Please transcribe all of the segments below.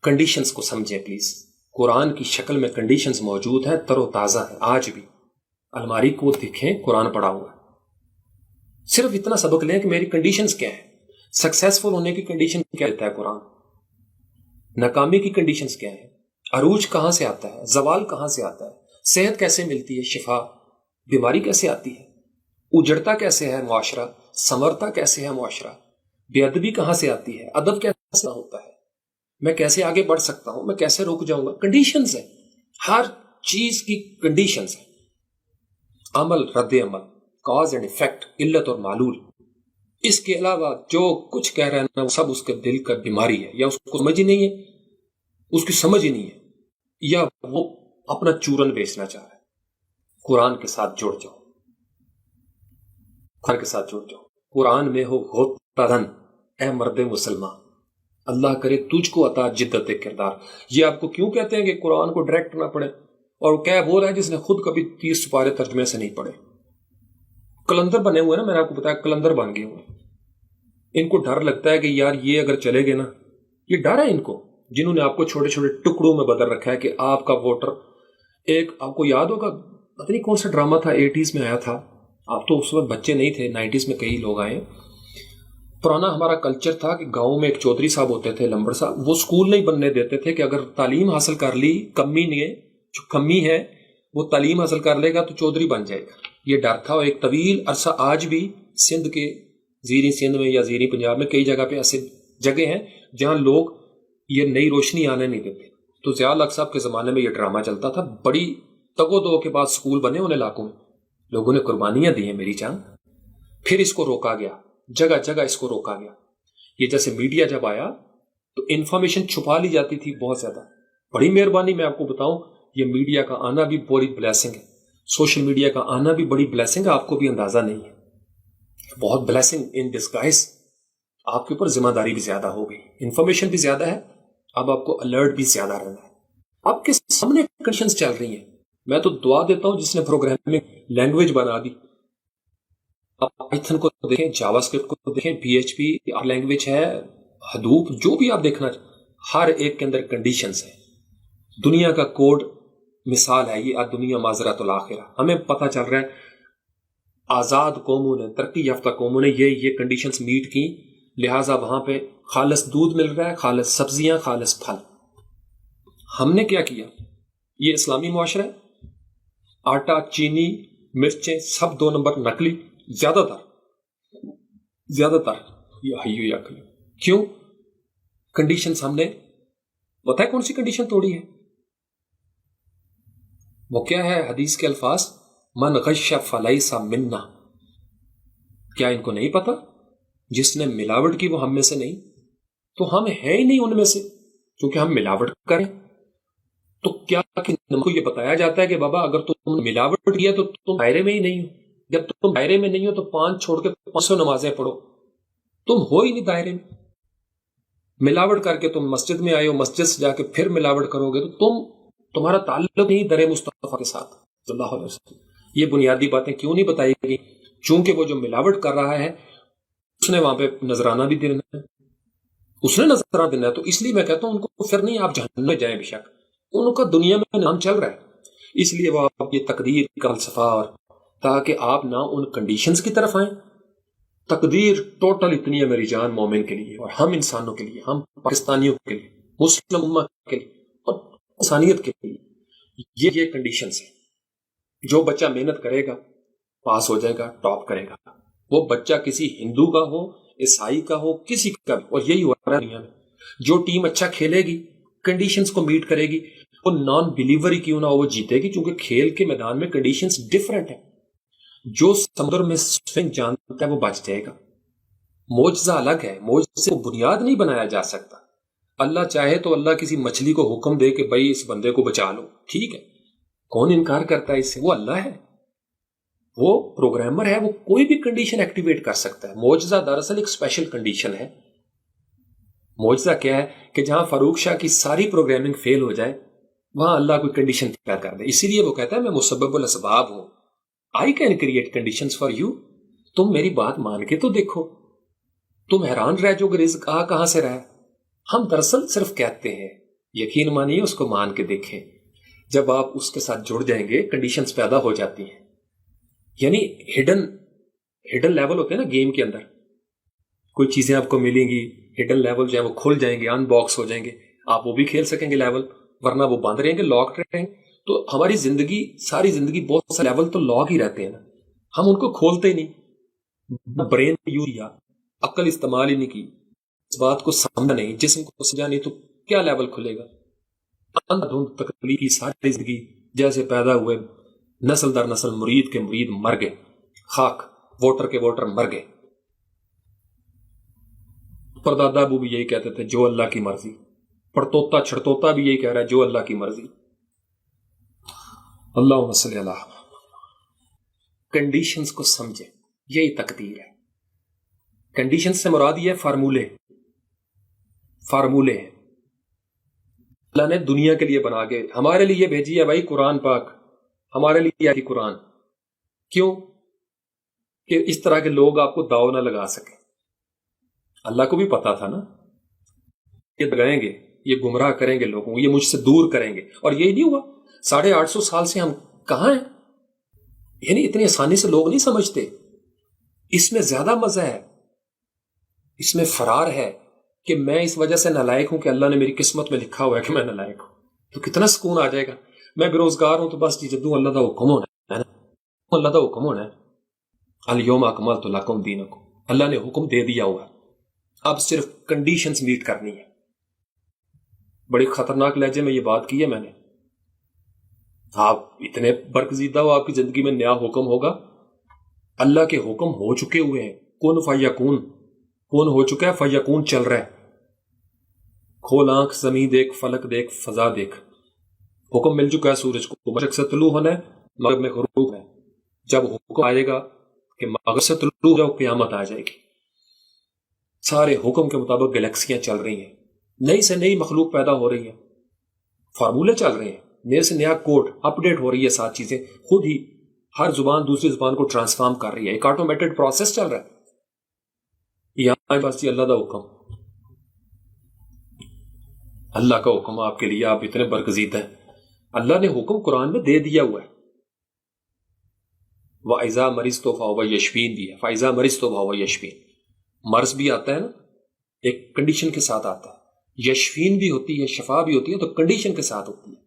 Conditions کو سمجھیں please. قرآن کی شکل میں کنڈیشنز موجود ہیں, تر و تازہ ہے آج بھی. الماری کو دیکھیں, قرآن پڑا ہوا ہے. صرف اتنا سبق لیں کہ میری کنڈیشنز کیا ہیں. سکسیسفل ہونے کی کنڈیشن کیا دیتا ہے قرآن, ناکامی کی کنڈیشنز کیا ہیں, عروج کہاں سے آتا ہے, زوال کہاں سے آتا ہے, صحت کیسے ملتی ہے, شفا, بیماری کیسے آتی ہے, اجڑتا کیسے ہے معاشرہ, سنورتا کیسے ہے معاشرہ, بے ادبی کہاں سے آتی ہے, ادب کیسے ہوتا ہے, میں کیسے آگے بڑھ سکتا ہوں, میں کیسے رک جاؤں گا. کنڈیشنز ہیں, ہر چیز کی کنڈیشنز ہیں. عمل, رد عمل, کاز اینڈ ایفیکٹ, علت اور معلول. اس کے علاوہ جو کچھ کہہ رہے ہیں نا وہ سب اس کے دل کا بیماری ہے, یا اس کو سمجھ ہی نہیں ہے, اس کی سمجھ ہی نہیں ہے, یا وہ اپنا چورن بیچنا چاہ رہا ہے. قرآن کے ساتھ جڑ جاؤ, قرآن کے ساتھ جڑ جاؤ. قرآن میں ہو غوطہ دھن اے مرد مسلمان, اللہ کرے تجھ کو عطا جدت کردار. یہ آپ کو کیوں کہتے ہیں کہ قرآن کو ڈائریکٹ نہ پڑھیں, اور کیا وہ رہا ہے جس نے خود کبھی 30 سپارے ترجمے سے نہیں پڑھے. کلندر بنے ہوئے نا, میں نے آپ کو بتایا کلندر بن گئے ہوئے. ان کو ڈر لگتا ہے کہ یار یہ اگر چلے گئے نا, یہ ڈر ہے ان کو جنہوں نے آپ کو چھوٹے چھوٹے ٹکڑوں میں بدل رکھا ہے کہ آپ کا ووٹر. ایک آپ کو یاد ہوگا, پتہ نہیں کون سا ڈرامہ تھا 80s میں آیا تھا, آپ تو اس وقت بچے نہیں تھے, 90s میں کئی لوگ آئے. پرانا ہمارا کلچر تھا کہ گاؤں میں ایک چودھری صاحب ہوتے تھے, لمبڑ صاحب, وہ اسکول نہیں بننے دیتے تھے کہ اگر تعلیم حاصل کر لی, کمی نہیں ہے, جو کمی ہے وہ تعلیم حاصل کر لے گا تو چودھری بن جائے گا. یہ ڈر تھا, اور ایک طویل عرصہ آج بھی سندھ کے زیریں سندھ میں یا زیریں پنجاب میں کئی جگہ پہ ایسے جگہ ہیں جہاں لوگ یہ نئی روشنی آنے نہیں دیتے. تو ضیاء الحق صاحب کے زمانے میں یہ ڈرامہ چلتا تھا, بڑی تگ و دو کے بعد اسکول بنے ان علاقوں میں, لوگوں نے قربانیاں دی ہیں میری جان. پھر اس کو روکا گیا, جگہ جگہ اس کو روکا گیا. یہ جیسے میڈیا جب آیا تو انفارمیشن چھپا لی جاتی تھی بہت زیادہ. بڑی مہربانی, میں آپ کو بتاؤں, یہ میڈیا کا آنا بھی بڑی بلیسنگ ہے, سوشل میڈیا کا آنا بھی بڑی بلیسنگ ہے, آپ کو بھی اندازہ نہیں ہے. بہت بلیسنگ ان ڈسگائز. آپ کے اوپر ذمہ داری بھی زیادہ ہو گئی, انفارمیشن بھی زیادہ ہے, اب آپ کو الرٹ بھی زیادہ رہنا ہے. آپ کے سامنے کنڈیشنز چل رہی ہیں. میں تو دعا دیتا ہوں جس نے پروگرامنگ لینگویج بنا دی. آپ پائتھن کو دیکھیں, جاوا اسکرپٹ کو دیکھیں, PHP لینگویج ہے, حدوپ, جو بھی آپ دیکھنا, ہر ایک کے اندر کنڈیشنز ہیں. دنیا کا کوڈ مثال ہے یہ, دنیا معذرت الاخرہ. ہمیں پتہ چل رہا ہے آزاد قوموں نے, ترقی یافتہ قوموں نے یہ کنڈیشنز میٹ کی, لہٰذا وہاں پہ خالص دودھ مل رہا ہے, خالص سبزیاں, خالص پھل. ہم نے کیا کیا؟ یہ اسلامی معاشرہ ہے, آٹا, چینی, مرچیں سب 2 نمبر نقلی, زیادہ تر یہ کیوں؟ کنڈیشنز ہم نے, پتہ ہے کون سی کنڈیشن توڑی ہے؟ وہ کیا ہے؟ حدیث کے الفاظ, من غش فلیس منا. کیا ان کو نہیں پتا؟ جس نے ملاوٹ کی وہ ہم میں سے نہیں, تو ہم ہیں ہی نہیں ان میں سے, کیونکہ ہم ملاوٹ کریں. تو کیا کو یہ بتایا جاتا ہے کہ بابا اگر تم ملاوٹ کیا تو تم دائرے میں ہی نہیں ہو. جب تم دائرے میں نہیں ہو تو 5 چھوڑ کے 500 نمازیں پڑھو, تم ہو ہی نہیں دائرے میں. ملاوٹ کر کے تم مسجد میں آئے ہو, مسجد سے جا کے پھر ملاوٹ کرو گے تو تمہارا تعلق نہیں در مصطفیٰ کے ساتھ صلی اللہ علیہ وسلم. یہ بنیادی باتیں کیوں نہیں بتائی گئی؟ چونکہ وہ جو ملاوٹ کر رہا ہے اس نے وہاں پہ نذرانہ بھی دینا ہے, اس نے نذرانہ دینا ہے. تو اس لیے میں کہتا ہوں ان کو پھر نہیں, آپ جہنم میں جائیں بے شک, ان کا دنیا میں نام چل رہا ہے. اس لیے وہ آپ یہ تقدیر کا فلسفہ, اور تاکہ آپ نہ ان کنڈیشنز کی طرف آئیں. تقدیر ٹوٹل اتنی ہے میری جان مومن کے لیے, اور ہم انسانوں کے لیے, ہم پاکستانیوں کے لیے, مسلم امت کے لیے, اور انسانیت کے لیے یہ کنڈیشنز ہیں. جو بچہ محنت کرے گا پاس ہو جائے گا, ٹاپ کرے گا. وہ بچہ کسی ہندو کا ہو, عیسائی کا ہو, کسی کا بھی, اور یہی ہو رہا ہے دنیا میں. جو ٹیم اچھا کھیلے گی, کنڈیشنز کو میٹ کرے گی, وہ نان بلیور ہی کیوں نہ ہو وہ جیتے گی, کیونکہ کھیل کے میدان میں کنڈیشنز ڈیفرنٹ ہیں. جو سمندر میں سوئنگ جانتا ہے وہ بچ جائے گا. معجزہ الگ ہے, معجزے کو بنیاد نہیں بنایا جا سکتا. اللہ چاہے تو اللہ کسی مچھلی کو حکم دے کہ بھائی اس بندے کو بچا لو, ٹھیک ہے, کون انکار کرتا ہے اس سے؟ وہ اللہ ہے, وہ پروگرامر ہے, وہ کوئی بھی کنڈیشن ایکٹیویٹ کر سکتا ہے. معجزہ دراصل ایک اسپیشل کنڈیشن ہے. معجزہ کیا ہے کہ جہاں فاروق شاہ کی ساری پروگرامنگ فیل ہو جائے وہاں اللہ کوئی کنڈیشن پیدا کر دے. اسی لیے وہ کہتا ہے میں مسبب الاسباب ہوں, I can create conditions for you. تم میری بات مان کے تو دیکھو, تم حیران رہ جو کہ رزق کہاں سے رہا ہے. ہم دراصل صرف کہتے ہیں یقین مانیے، اس کو مان کے دیکھیں. جب آپ اس کے ساتھ جڑ جائیں گے کنڈیشنز پیدا ہو جاتی ہیں. یعنی ہڈن لیول ہوتے ہیں نا گیم کے اندر، کوئی چیزیں آپ کو ملیں گی، ہڈن لیول جو ہے وہ کھل جائیں گے، ان باکس ہو جائیں گے، آپ وہ بھی کھیل سکیں گے لیول، ورنہ وہ بند رہیں گے، لاک رہیں گے. تو ہماری زندگی، ساری زندگی بہت سے لیول تو لاک ہی رہتے ہیں نا، ہم ان کو کھولتے ہی نہیں. برین یوز کیا، عقل استعمال ہی نہیں کی، اس بات کو سمجھا نہیں، جسم کو سمجھا نہیں، تو کیا لیول کھلے گا؟ اندھدھند تکلیف کی ساری زندگی جیسے پیدا ہوئے، نسل در نسل مرید کے مرید مر گئے، خاک ووٹر کے ووٹر مر گئے. پردادا ابو بھی یہی کہتے تھے، جو اللہ کی مرضی. پڑتوتا چھڑتوتا بھی یہی کہہ رہا ہے، جو اللہ کی مرضی. اللہم صلی اللہ. کنڈیشنز کو سمجھیں، یہی تقدیر ہے. کنڈیشنز سے مراد یہ فارمولے ہیں اللہ نے دنیا کے لیے بنا کے ہمارے لیے بھیجی ہے. بھائی قرآن پاک ہمارے لیے آئی قرآن. کیوں؟ کہ اس طرح کے لوگ آپ کو داؤ نہ لگا سکیں. اللہ کو بھی پتا تھا نا، یہ لگائیں گے، یہ گمراہ کریں گے لوگوں کو، یہ مجھ سے دور کریں گے. اور یہی نہیں ہوا. 850 سال سے ہم کہاں ہیں؟ یعنی اتنی آسانی سے لوگ نہیں سمجھتے. اس میں زیادہ مزہ ہے، اس میں فرار ہے کہ میں اس وجہ سے نالائق ہوں کہ اللہ نے میری قسمت میں لکھا ہوا ہے کہ میں نالائق ہوں. تو کتنا سکون آ جائے گا. میں بے روزگار ہوں تو بس جدوں اللہ کا حکم ہونا ہے نا، اللہ کا حکم ہونا ہے. الیوم اکملت لکم دینکم، اللہ نے حکم دے دیا ہوا ہے، اب صرف کنڈیشنز میٹ کرنی ہے. بڑی خطرناک لہجے میں یہ بات کی ہے میں نے. آپ اتنے برگزیدہ ہو، آپ کی زندگی میں نیا حکم ہوگا. اللہ کے حکم ہو چکے ہوئے ہیں، کن فیکون، کون ہو چکا ہے، فیکون چل رہا ہے. کھول آنکھ، زمین دیکھ، فلک دیکھ، فضا دیکھ. حکم مل چکا ہے سورج کو مشرق سے طلوع ہونا ہے، مغرب میں غروب ہے. جب حکم آئے گا کہ مغرب سے طلوع ہو جاؤ، قیامت آ جائے گی. سارے حکم کے مطابق گلیکسیاں چل رہی ہیں، نئی سے نئی مخلوق پیدا ہو رہی ہے، فارمولے چل رہے ہیں، نئے سے نیا کوڈ اپڈیٹ ہو رہی ہے. سات چیزیں خود ہی، ہر زبان دوسری زبان کو ٹرانسفارم کر رہی ہے. ایک آٹومیٹڈ پروسیس چل رہا ہے. یہاں بس یہ اللہ کا حکم، اللہ کا حکم آپ کے لیے. آپ اتنے برگزیدہ ہیں، اللہ نے حکم قرآن میں دے دیا ہوا ہے. وَإِذَا مَرِضْتُ فَهُوَ يَشْفِينِ دیا، فَإِذَا مَرِضْتُ فَهُوَ يَشْفِينِ. مرض بھی آتا ہے نا، ایک کنڈیشن کے ساتھ آتا ہے. یشفین بھی ہوتی ہے، شفا بھی ہوتی ہے، تو کنڈیشن کے ساتھ ہوتی ہے.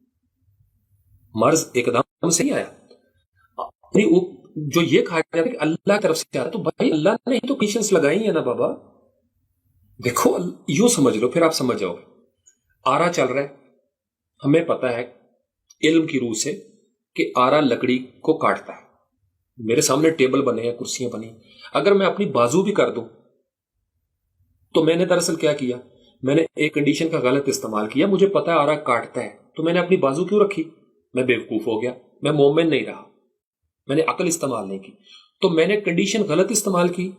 مرض ایک دم سے ہی آیا. جو یہ کہا جاتا ہے کہ اللہ کی طرف سے آیا، تو بھائی اللہ نے تو کنڈیشنز لگائی ہیں نا بابا. دیکھو یوں سمجھ لو، پھر آپ سمجھ جاؤ. آرا چل رہا ہے، ہمیں پتا ہے علم کی روح سے کہ آرا لکڑی کو کاٹتا ہے. میرے سامنے ٹیبل بنے ہیں، کرسیاں بنی ہیں. اگر میں اپنی بازو بھی کر دوں تو میں نے دراصل کیا کیا؟ میں نے ایک کنڈیشن کا غلط استعمال کیا. مجھے پتا ہے آرا کاٹتا ہے، تو میں نے اپنی بازو کیوں رکھی؟ میں بیوقوف ہو گیا، میں مومن نہیں رہا، میں نے عقل استعمال نہیں کی. تو میں نے کنڈیشن غلط استعمال کی،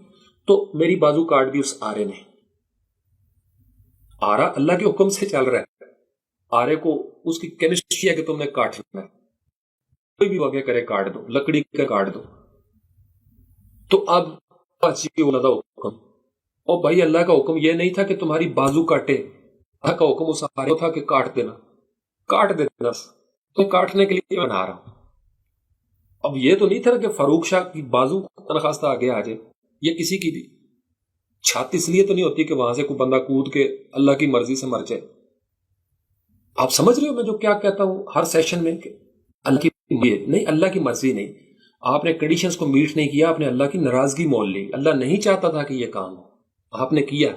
تو میری بازو کاٹ دی اس آرے نے. آرا اللہ کے حکم سے چل رہا ہے. آرے کو اس کی کیمسٹری ہے کہ تم نے کاٹنا ہے، کوئی بھی وجہ کرے کاٹ دو، لکڑی کا کاٹ دو. تو اب اللہ کا حکم، اور بھائی اللہ کا حکم یہ نہیں تھا کہ تمہاری بازو کاٹے. اللہ کا حکم اس آرے تھا کہ کاٹ دینا، کاٹ دینا. تو کاٹنے کے لیے بنا رہا ہوں. اب یہ تو نہیں تھا کہ فاروق شاہ کی بازو نخواستہ آگے آ جائے، یہ کسی کی بھی چھات اس لیے تو نہیں ہوتی کہ وہاں سے کوئی بندہ کود کے اللہ کی مرضی سے مر جائے. آپ سمجھ رہے ہو میں جو کیا کہتا ہوں ہر سیشن میں کہ اللہ کی نہیں، اللہ کی مرضی نہیں. آپ نے کنڈیشنز کو میٹ نہیں کیا، آپ نے اللہ کی ناراضگی مول لی. اللہ نہیں چاہتا تھا کہ یہ کام ہو، آپ نے کیا.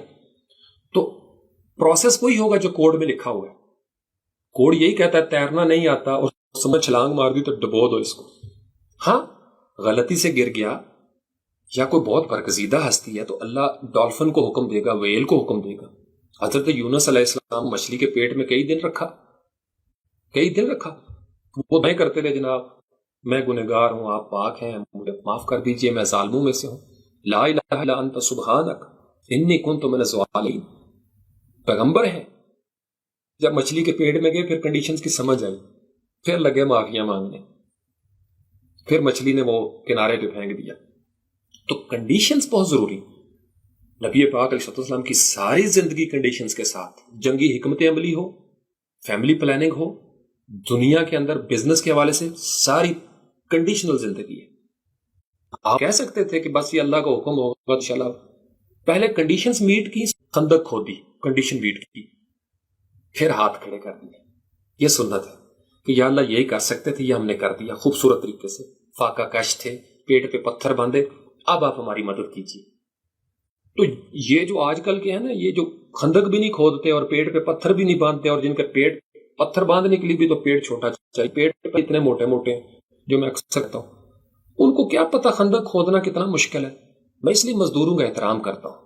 تو پروسیس وہی ہوگا جو کوڈ میں لکھا ہوا ہے. کوڈ یہی کہتا ہے تیرنا نہیں آتا اور سمجھ چھلانگ مار دی تو ڈبو دو اس کو. ہاں غلطی سے گر گیا یا کوئی بہت برگزیدہ ہستی ہے تو اللہ ڈالفن کو حکم دے گا، ویل کو حکم دے گا. حضرت یونس علیہ السلام مچھلی کے پیٹ میں کئی دن رکھا. وہ نہیں کرتے رہے، جناب میں گنہگار ہوں، آپ پاک ہیں، مجھے معاف کر دیجئے، میں ظالموں میں سے ہوں. لا الہ الا انت سبحانک انی کنت من الظالمین. پیغمبر ہیں. جب مچھلی کے پیٹ میں گئے پھر کنڈیشنز کی سمجھ آئی، پھر لگے معافیاں مانگنے، پھر مچھلی نے وہ کنارے پہ پھینک دیا. تو کنڈیشنز بہت ضروری. نبی پاک علیہ السلام کی ساری زندگی کنڈیشنز کے ساتھ. جنگی حکمت عملی ہو، فیملی پلاننگ ہو، دنیا کے اندر بزنس کے حوالے سے ساری کنڈیشنل زندگی ہے. آپ کہہ سکتے تھے کہ بس یہ اللہ کا حکم ہوگا انشاءاللہ. پہلے کنڈیشنز میٹ کی، خندق کھودی، کنڈیشن میٹ کی، پھر ہاتھ کھڑے کر دیے. یہ سنت ہے کہ یا اللہ یہی کر سکتے تھے، یہ ہم نے کر دیا خوبصورت طریقے سے. فاقہ کش تھے، پیٹ پہ پتھر باندھے، اب آپ ہماری مدد کیجیے. تو یہ جو آج کل کے ہیں نا، یہ جو خندق بھی نہیں کھودتے اور پیٹ پہ پتھر بھی نہیں باندھتے، اور جن کے پیٹ پتھر باندھنے کے لیے بھی تو پیٹ چھوٹا چاہیے، پیٹ پہ اتنے موٹے موٹے ہیں جو میں اکثر کہتا ہوں، ان کو کیا پتا خندق کھودنا کتنا مشکل ہے. میں اس لیے مزدوروں کا احترام کرتا ہوں.